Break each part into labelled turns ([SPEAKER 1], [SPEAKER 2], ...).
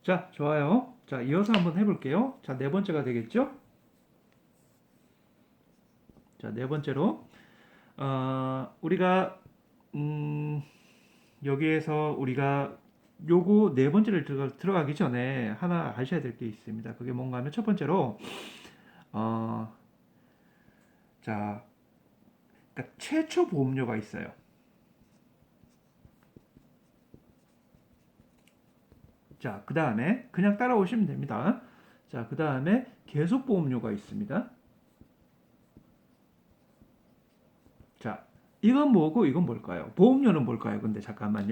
[SPEAKER 1] 자, 좋아요. 자, 이어서 한번 해볼게요. 자, 네 번째가 되겠죠? 자, 네 번째로, 우리가, 음, 여기에서 우리가 요거 네 번째를 들어가기 전에 하나 아셔야 될 게 있습니다. 그게 뭔가 하면 첫 번째로, 어, 자, 그러니까 최초 보험료가 있어요. 자, 그 다음에 그냥 따라오시면 됩니다. 자, 그 다음에 계속 보험료가 있습니다. 자, 이건 뭐고 이건 뭘까요? 보험료는 뭘까요? 근데 잠깐만요.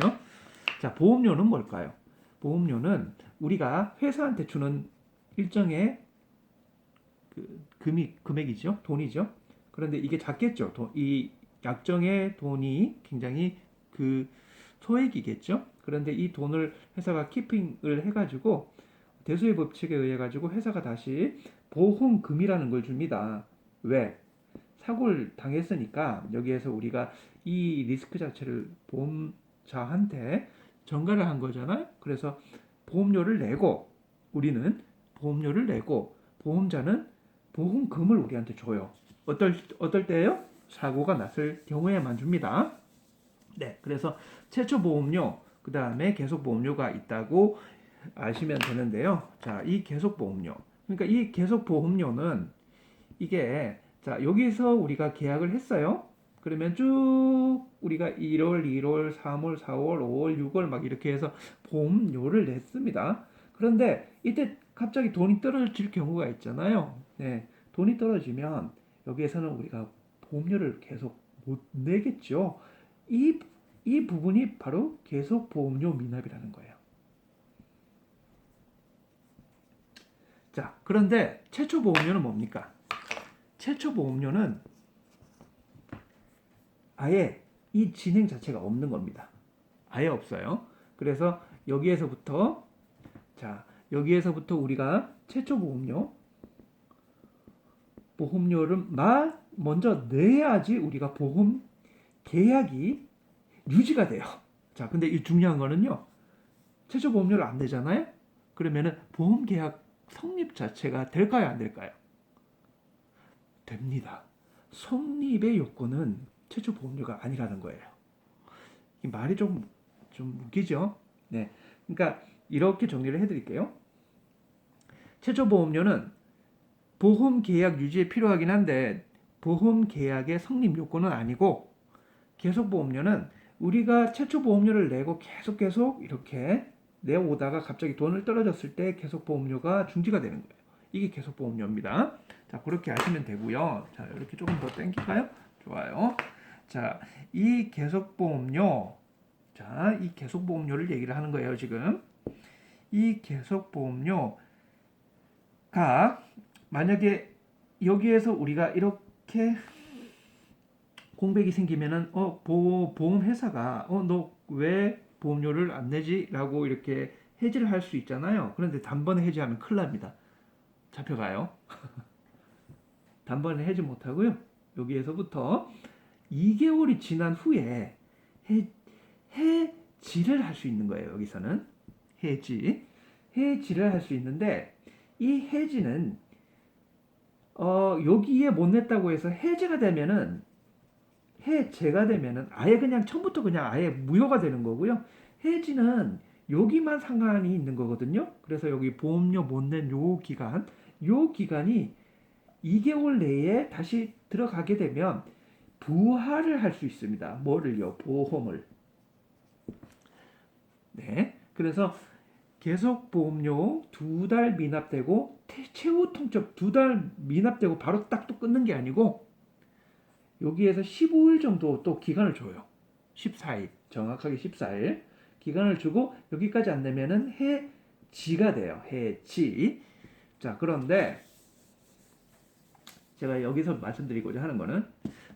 [SPEAKER 1] 자, 보험료는 뭘까요? 보험료는 우리가 회사한테 주는 일정의 금액이죠. 돈이죠. 그런데 이게 작겠죠. 이 약정의 돈이 굉장히 그 소액이겠죠. 그런데 이 돈을 회사가 키핑을 해가지고 대수의 법칙에 의해 가지고 회사가 다시 보험금이라는 걸 줍니다. 왜? 사고를 당했으니까 여기에서 우리가 이 리스크 자체를 보험자한테 전가를 한 거잖아요. 그래서 보험료를 내고 우리는 보험료를 내고 보험자는 보험금을 우리한테 줘요. 어떨 때예요? 사고가 났을 경우에만 줍니다. 네, 그래서 최초 보험료, 그 다음에 계속 보험료가 있다고 아시면 되는데요. 자, 이 계속 보험료. 그러니까 이 계속 보험료는 이게 자, 여기서 우리가 계약을 했어요. 그러면 쭉 우리가 1월, 2월, 3월, 4월, 5월, 6월 막 이렇게 해서 보험료를 냈습니다. 그런데 이때 갑자기 돈이 떨어질 경우가 있잖아요. 네, 돈이 떨어지면 여기에서는 우리가 보험료를 계속 못 내겠죠. 이, 이 부분이 바로 계속 보험료 미납이라는 거예요. 자, 그런데 최초 보험료는 뭡니까? 최초 보험료는 아예 이 진행 자체가 없는 겁니다. 아예 없어요. 그래서 여기에서부터 자, 여기에서부터 우리가 최초 보험료를 먼저 내야지 우리가 보험 계약이 유지가 돼요. 자, 근데 이 중요한 거는요. 최초 보험료를 안 내잖아요. 그러면은 보험 계약 성립 자체가 될까요, 안 될까요? 됩니다. 성립의 요건은 최초 보험료가 아니라는 거예요. 이 말이 좀 웃기죠? 네. 그러니까 이렇게 정리를 해드릴게요. 최초 보험료는 보험 계약 유지에 필요하긴 한데 보험 계약의 성립 요건은 아니고 계속 보험료는 우리가 최초 보험료를 내고 계속 이렇게 내오다가 갑자기 돈을 떨어졌을 때 계속 보험료가 중지가 되는 거예요. 이게 계속 보험료입니다. 자, 그렇게 하시면 되고요. 자, 이렇게 조금 더 땡길까요? 좋아요. 자, 이 계속 보험료 자, 이 계속보험료를 얘기를 하는 거예요, 지금. 이 계속보험료가 만약에 여기에서 우리가 이렇게 공백이 생기면은 보험회사가 너 왜 보험료를 안 내지? 라고 이렇게 해지를 할 수 있잖아요. 그런데 단번에 해지하면 큰일 납니다. 잡혀가요. 단번에 해지 못하고요. 여기에서부터 2개월이 지난 후에 해, 해지를 할 수 있는 거예요. 여기서는 해지를 할 수 있는데 이 해지는 여기에 못 냈다고 해서 해제가 되면은 아예 그냥 처음부터 그냥 아예 무효가 되는 거고요. 해지는 여기만 상관이 있는 거거든요. 그래서 여기 보험료 못 낸 요 기간이 2개월 내에 다시 들어가게 되면 부활을 할 수 있습니다. 뭐를요? 보험을. 네. 그래서 계속 보험료 2달 미납되고 최후 통첩 2달 미납되고 바로 딱 또 끊는 게 아니고 여기에서 15일 정도 또 기간을 줘요. 14일 정확하게 14일 기간을 주고 여기까지 안 되면은 해지가 돼요. 해지. 자, 그런데 제가 여기서 말씀드리고자 하는 거는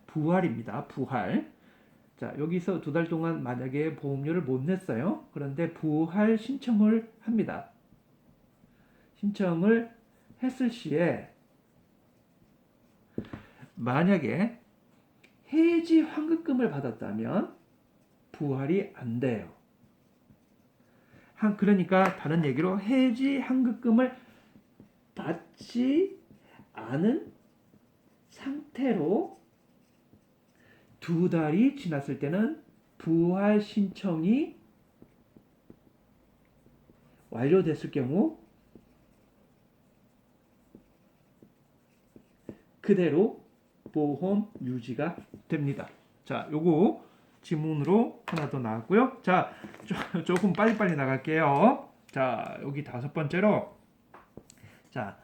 [SPEAKER 1] 부활입니다. 부활. 자, 여기서 2달 동안 만약에 보험료를 못 냈어요. 그런데 부활 신청을 합니다. 신청을 했을 시에 만약에 해지 환급금을 받았다면 부활이 안 돼요. 그러니까 다른 얘기로 해지 환급금을 받지 않은 상태로 2달이 지났을 때는 부활 신청이 완료됐을 경우 그대로 보험 유지가 됩니다. 자, 요거 지문으로 하나 더 나왔고요. 자, 조금 빨리빨리 나갈게요. 자, 여기 5번째로 자,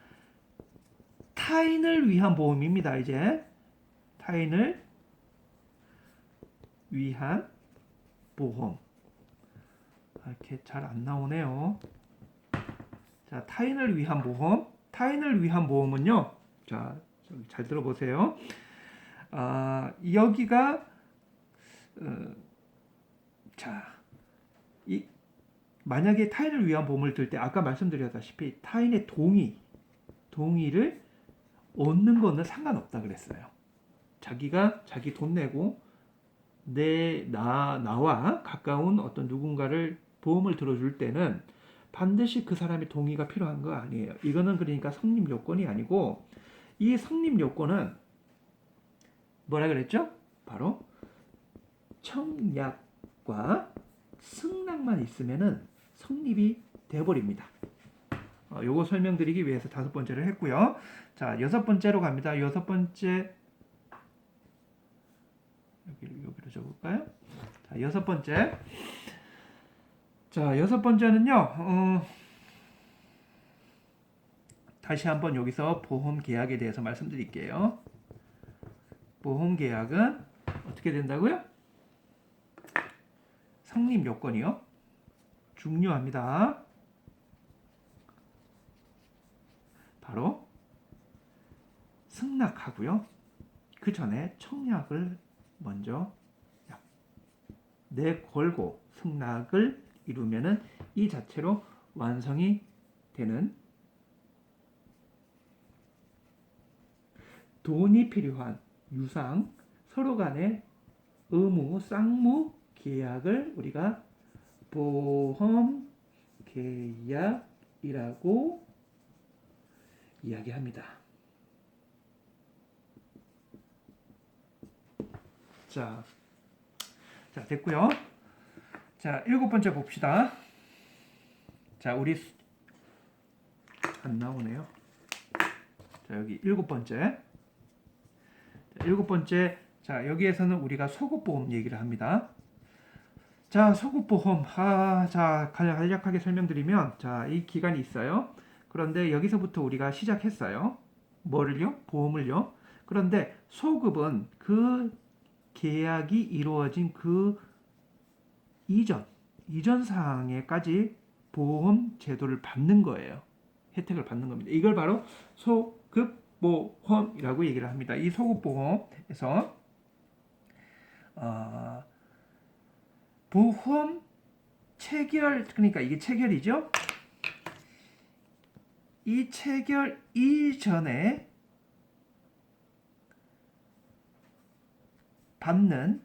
[SPEAKER 1] 타인을 위한 보험입니다. 이제 타인을 위한 보험. 이렇게 잘 안 나오네요. 자, 타인을 위한 보험. 타인을 위한 보험은요. 자, 잘 들어보세요. 여기가 자, 만약에 타인을 위한 보험을 들 때 아까 말씀드렸다시피 타인의 동의를 얻는 거는 상관없다 그랬어요. 자기가 자기 돈 내고 나와 가까운 어떤 누군가를 보험을 들어줄 때는 반드시 그 사람의 동의가 필요한 거 아니에요. 이거는 그러니까 성립 요건이 아니고 이 성립 요건은 뭐라 그랬죠? 바로 청약과 승낙만 있으면은 성립이 돼버립니다. 요거 설명드리기 위해서 5번째를 했고요. 자, 6번째로 갑니다. 6번째 여기로 적을까요? 자, 6번째. 자, 6번째는요. 다시 한번 여기서 보험 계약에 대해서 말씀드릴게요. 보험 계약은 어떻게 된다고요? 성립 요건이요. 중요합니다. 바로 승낙하고요. 그 전에 청약을 먼저 내걸고 승낙을 이루면은 이 자체로 완성이 되는 돈이 필요한 유상 서로 간의 의무 쌍무 계약을 우리가 보험 계약이라고 이야기합니다. 자, 됐고요. 자, 7번째 봅시다. 자, 우리 안 나오네요. 자, 여기 7번째. 자, 7번째. 자, 여기에서는 우리가 소급보험 얘기를 합니다. 자, 소급보험. 자, 간략하게 설명드리면, 자, 이 기간이 있어요. 그런데 여기서부터 우리가 시작했어요. 뭐를요? 보험을요. 그런데 소급은 그 계약이 이루어진 그 이전 사항에까지 보험 제도를 받는 거예요. 혜택을 받는 겁니다. 이걸 바로 소급보험이라고 얘기를 합니다. 이 소급보험에서 보험 체결, 그러니까 이게 체결이죠. 이 체결 이전에 받는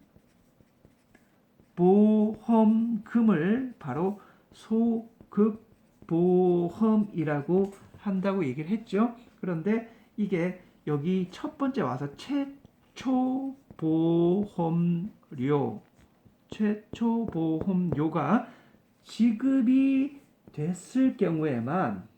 [SPEAKER 1] 보험금을 바로 소급보험이라고 한다고 얘기를 했죠. 그런데 이게 여기 첫 번째 와서 최초보험료가 지급이 됐을 경우에만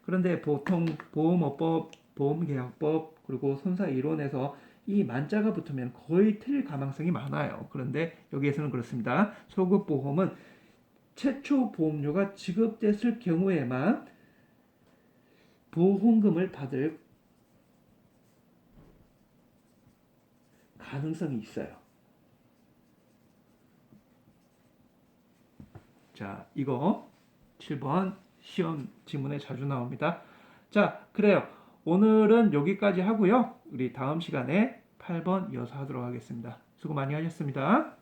[SPEAKER 1] 그런데 보통 보험업법, 보험계약법 그리고 손사 이론에서 이 만자가 붙으면 거의 틀릴 가능성이 많아요. 그런데 여기에서는 그렇습니다. 소급보험은 최초 보험료가 지급됐을 경우에만 보험금을 받을 가능성이 있어요. 자, 이거 7번 시험 지문에 자주 나옵니다. 자, 그래요. 오늘은 여기까지 하고요. 우리 다음 시간에 8번 이어서 하도록 하겠습니다. 수고 많이 하셨습니다.